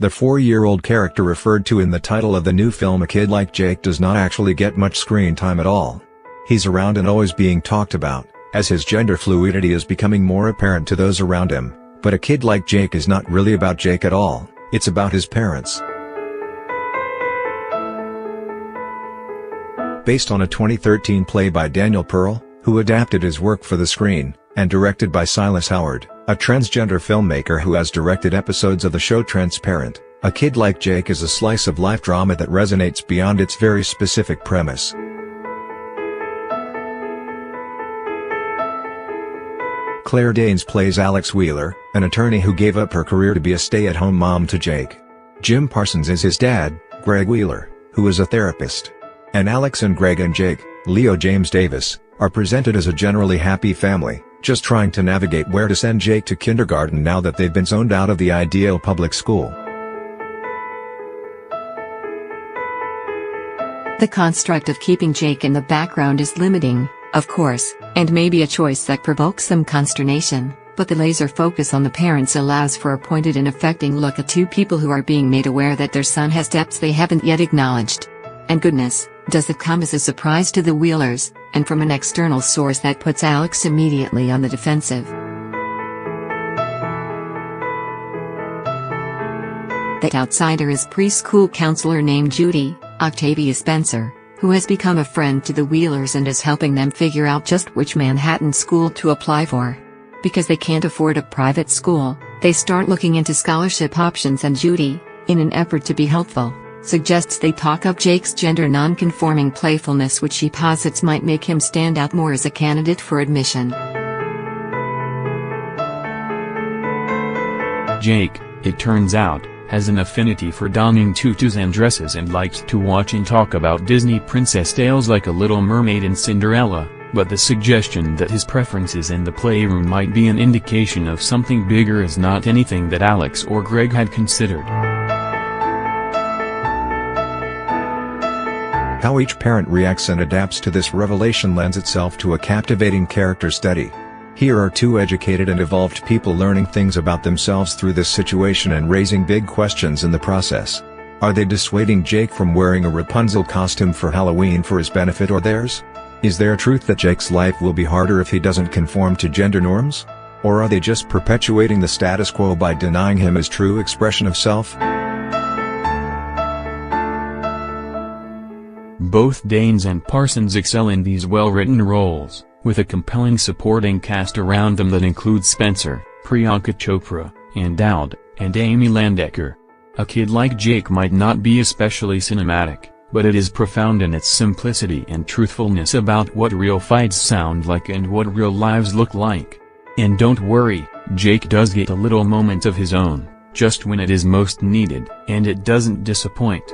The 4-year-old character referred to in the title of the new film A Kid Like Jake does not actually get much screen time at all. He's around and always being talked about, as his gender fluidity is becoming more apparent to those around him, but A Kid Like Jake is not really about Jake at all, it's about his parents. Based on a 2013 play by Daniel Pearl, who adapted his work for the screen, and directed by Silas Howard, a transgender filmmaker who has directed episodes of the show Transparent, A Kid Like Jake is a slice-of-life drama that resonates beyond its very specific premise. Claire Danes plays Alex Wheeler, an attorney who gave up her career to be a stay-at-home mom to Jake. Jim Parsons is his dad, Greg Wheeler, who is a therapist. And Alex and Greg and Jake, Leo James Davis, are presented as a generally happy family, just trying to navigate where to send Jake to kindergarten now that they've been zoned out of the ideal public school. The construct of keeping Jake in the background is limiting, of course, and may be a choice that provokes some consternation, but the laser focus on the parents allows for a pointed and affecting look at two people who are being made aware that their son has depths they haven't yet acknowledged. And goodness, does it come as a surprise to the Wheelers, and from an external source that puts Alex immediately on the defensive. The outsider is preschool counselor named Judy, Octavia Spencer, who has become a friend to the Wheelers and is helping them figure out just which Manhattan school to apply for. Because they can't afford a private school, they start looking into scholarship options, and Judy, in an effort to be helpful, suggests they talk up Jake's gender non-conforming playfulness, which she posits might make him stand out more as a candidate for admission. Jake, it turns out, has an affinity for donning tutus and dresses and likes to watch and talk about Disney princess tales like A Little Mermaid and Cinderella, but the suggestion that his preferences in the playroom might be an indication of something bigger is not anything that Alex or Greg had considered. How each parent reacts and adapts to this revelation lends itself to a captivating character study. Here are two educated and evolved people learning things about themselves through this situation and raising big questions in the process. Are they dissuading Jake from wearing a Rapunzel costume for Halloween for his benefit or theirs? Is there a truth that Jake's life will be harder if he doesn't conform to gender norms? Or are they just perpetuating the status quo by denying him his true expression of self? Both Danes and Parsons excel in these well-written roles, with a compelling supporting cast around them that includes Spencer, Priyanka Chopra, and Dowd, and Amy Landecker. A Kid Like Jake might not be especially cinematic, but it is profound in its simplicity and truthfulness about what real fights sound like and what real lives look like. And don't worry, Jake does get a little moment of his own, just when it is most needed, and it doesn't disappoint.